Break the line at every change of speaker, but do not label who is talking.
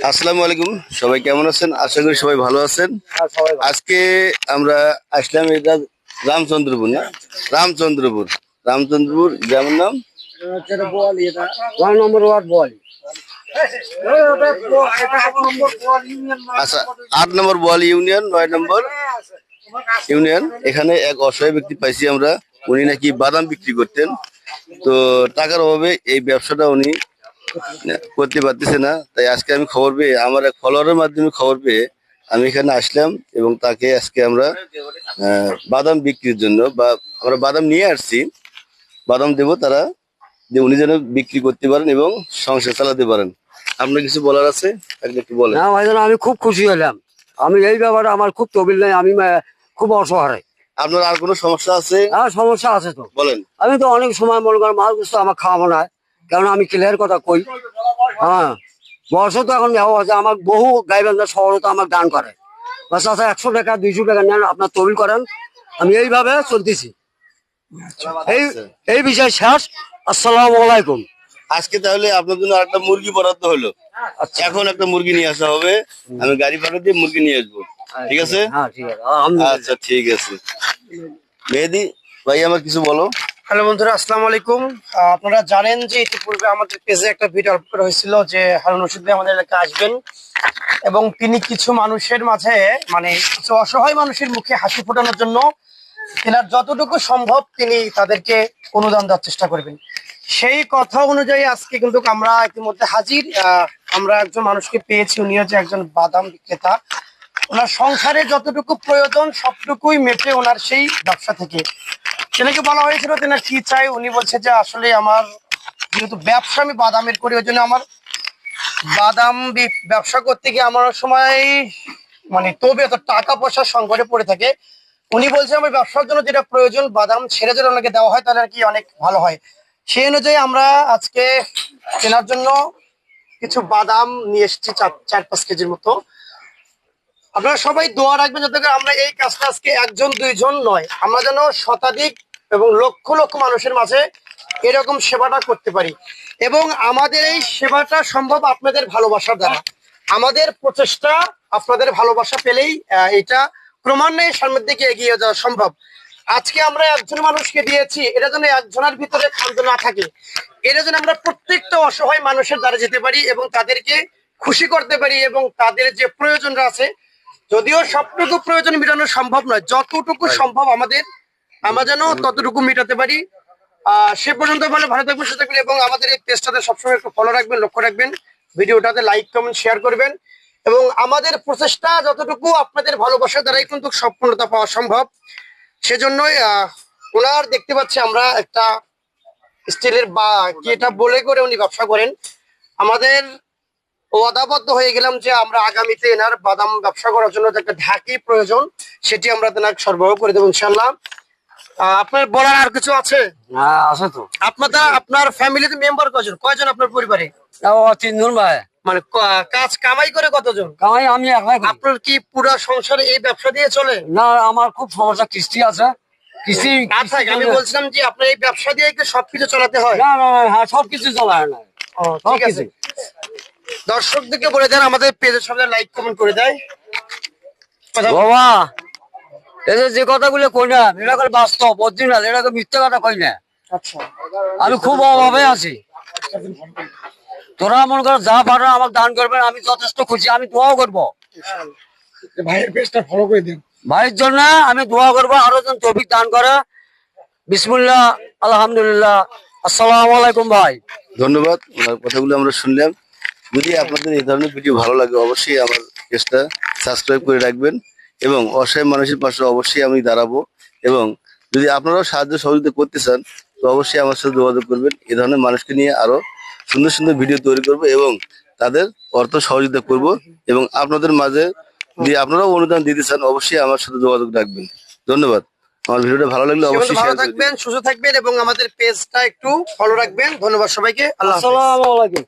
আসসালামু আলাইকুম, সবাই কেমন আছেন? আশা করি সবাই ভালো আছেন। আজকে আমরা আসলাম এটা রামচন্দ্রপুর, না রামচন্দ্রপুর রামচন্দ্রপুর যেমন নাম আচ্ছা, 8 নম্বর বোয়ালি ইউনিয়ন, 9 নম্বর ইউনিয়ন। এখানে এক অসহায় ব্যক্তি পাইছি আমরা, উনি নাকি বাদাম বিক্রি করতেন। তো টাকার অভাবে এই ব্যবসাটা উনি করতে পারতেছে না। তাই আজকে আমি খবর পেয়ে, আমার এক ফলোয়ারের মাধ্যমে খবর পেয়ে আমি এখানে আসলাম এবং তাকে আজকে আমরা বাদাম বিক্রির জন্য বা আমরা বাদাম নিয়ে আসছি, বাদাম দেবো তারা, যে উনি যেন বিক্রি করতে পারেন এবং সংসার চালাতে পারেন। আপনার কিছু বলার আছে? একটু বলেন।
না ভাইজান, আমি খুব খুশি হলাম। আমি এই ব্যাপারে আমার খুব তবিল নাই, আমি খুব অসহায়।
আপনার আর কোনো সমস্যা আছে?
হ্যাঁ, সমস্যা আছে তো,
বলেন।
আমি তো অনেক সময় মনে করেন মাছ গুলো আমার খাওয়াবো না, কারণ আমি ক্লিয়ার কথা কই। হ্যাঁ, বয়স তো এখন দেওয়া আছে, আমার বহু গাইবান্ধা শহরে তো আমার দান করে, বাস আছে 100 টাকা 200 টাকা নেন, আপনার তবিল করেন। আমি এইভাবে চলতেছি। এই বিষয় শেষ। আসসালামু আলাইকুম।
আজকে তাহলে আপনার জন্য আরেকটা মুরগি বরাদ্দ হলো। আচ্ছা, এখন একটা মুরগি নিয়ে আসা হবে, আমি গাড়ি ভাড়া দিয়ে মুরগি নিয়ে আসবো। ঠিক আছে?
হ্যাঁ, ঠিক আছে।
আচ্ছা, ঠিক আছে। মেহেদি ভাই, আমার কিছু বলো।
হ্যালো বন্ধুরা, আসসালামু আলাইকুম। আপনারা জানেন যে ইতিপূর্বে আমাদের পেজে একটা ভিডিও আপলোড করা হয়েছিল যে হারুন রশিদ ভাই আমাদের এলাকায় আসবেন এবং তিনি কিছু মানুষের মাঝে, মানে কিছু অসহায় মানুষের মুখে হাসি ফোটানোর জন্য তেনার যতটুকু সম্ভব তিনি তাদেরকে অনুদান দেওয়ার চেষ্টা করবেন। সেই কথা অনুযায়ী আজকে কিন্তু আমরা ইতিমধ্যে হাজির। আমরা একজন মানুষকে পেয়েছি, উনি হচ্ছে একজন বাদাম বিক্রেতা। ওনার সংসারে যতটুকু প্রয়োজন সবটুকুই মেটে ওনার সেই ব্যবসা থেকে। তেনাকে বলা হয়েছিল তেনার কি চাই, উনি বলছে যে আসলে আমার যেহেতু ব্যবসা আমি বাদামের করি, ওই জন্য আমার বাদাম ব্যবসা করতে গিয়ে আমার সময় মানে তবে এত টাকা পয়সার সংকটে পড়ে থাকে। উনি বলছে আমার ব্যবসার জন্য যেটা প্রয়োজন বাদাম ছেড়ে যদি ওনাকে দেওয়া হয় তাহলে আর কি অনেক ভালো হয়। সেই অনুযায়ী আমরা আজকে কেনার জন্য কিছু বাদাম নিয়ে এসেছি, 4-5 কেজির মতো। আপনারা সবাই দোয়া রাখবেন যাতে করে আমরা এই কাজটা আজকে একজন দুইজন নয়, আমরা যেন শতাধিক এবং লক্ষ লক্ষ মানুষের মাঝে এরকম সেবাটা করতে পারি। এবং আমাদের এই সেবাটা সম্ভব আপনাদের ভালোবাসার দ্বারা। আমাদের প্রচেষ্টা আপনাদের ভালোবাসা পেলেই এটা ক্রমান্বয়ে সামনের দিকে এগিয়ে যাওয়া সম্ভব। আজকে আমরা একজন মানুষকে দিয়েছি, এটা যেন একজনের ভিতরে খাদ্য না থাকে, এটা যেন আমরা প্রত্যেকটা অসহায় মানুষের দ্বারা যেতে পারি এবং তাদেরকে খুশি করতে পারি এবং তাদের যে প্রয়োজনটা আছে, যদিও সবটুকু প্রয়োজন মেটানো সম্ভব নয়, যতটুকু সম্ভব আমরা যেন ততটুকু মেটাতে পারি। সে পর্যন্ত ভালো থাকবেন, সুস্থ থাকবেন এবং আমাদের এই পেজটাতে সবসময় একটু ফলো রাখবেন, লক্ষ্য রাখবেন, ভিডিওটাতে লাইক কমেন্ট শেয়ার করবেন এবং আমাদের প্রচেষ্টা যতটুকু আপনাদের ভালোবাসার দ্বারাই কিন্তু সফলতা পাওয়া সম্ভব। সেজন্যই ওনার দেখতে পাচ্ছি আমরা একটা স্টিলের বা কি এটা বলে করে উনি ব্যবসা করেন। আমাদের ওয়াদাবদ্ধ হয়ে গেলাম যে আমরা আগামীতে এনার বাদাম ব্যবসা করার জন্য যে একটা ঢাকি প্রয়োজন সেটি আমরা তেনাকে সরবরাহ করে দেবো ইনশাল্লাহ। আপনার বলার আর কিছু আছে?
হ্যাঁ, আছে তো।
আপনার ফ্যামিলিতে মেম্বার কয়জন আপনার পরিবারে?
3 জন ভাই।
মানে কাজ কামাই করে কতজন?
কামাই আমি একলাই করি।
আপনার কি পুরো সংসারে এই ব্যবসা দিয়ে চলে?
না, আমার খুব সমস্যা, কিস্তি আছে। কিস্তি
আমি বলছিলাম যে আপনার এই ব্যবসা দিয়ে কি সবকিছু চালাতে হয়?
না, হ্যাঁ, সবকিছু চলায় না।
ঠিক আছে, দর্শকদেরকে বলে দেন আমাদের পেজের সামনে লাইক কমেন্ট করে দেয়।
বাবা, এদের যে কথাগুলো কই না, এটা করে বাস্তব অরিজিনাল, এটা মিথ্যা কথা কই না।
আচ্ছা,
আমি খুব অভাবে আছি। তোরা মনে কর যা পারো আমাকে দান করবেন, আমি যথেষ্ট খুশি, আমি দোয়াও করবো।
ভাইয়ের পেজটা ফলো করে দিন।
ভাইয়ের জন্য আমি দোয়া করবো, আরো যেন তৌফিক দান করে। বিসমিল্লাহ, আলহামদুলিল্লাহ, আসসালামু আলাইকুম ভাই।
ধন্যবাদ, ওনার কথাগুলো আমরা শুনলাম। যদি আপনাদের এই ধরনের ভিডিও ভালো লাগে অবশ্যই আমার পেজটা সাবস্ক্রাইব করে রাখবেন এবং অসহায় মানুষের পাশে অবশ্যই আমি দাঁড়াবো। এবং যদি আপনারাও সাহায্য সহযোগিতা করতে চান তো অবশ্যই আমার সাথে যোগাযোগ করবেন। এই ধরনের মানুষকে নিয়ে আরো সুন্দর সুন্দর ভিডিও তৈরি করব এবং তাদের অর্থ সহযোগিতা করব। এবং আপনাদের মাঝে যদি আপনারাও অনুদান দিতে চান অবশ্যই আমার সাথে যোগাযোগ রাখবেন। ধন্যবাদ। আমার ভিডিওটা ভালো লাগলে অবশ্যই
ভালো
শেয়ার
থাকবেন, সুস্থ থাকবেন এবং আমাদের পেজটা একটু ফলো রাখবেন। ধন্যবাদ সবাইকে। আল্লাহ হাফেজ।
আসসালামু আলাইকুম।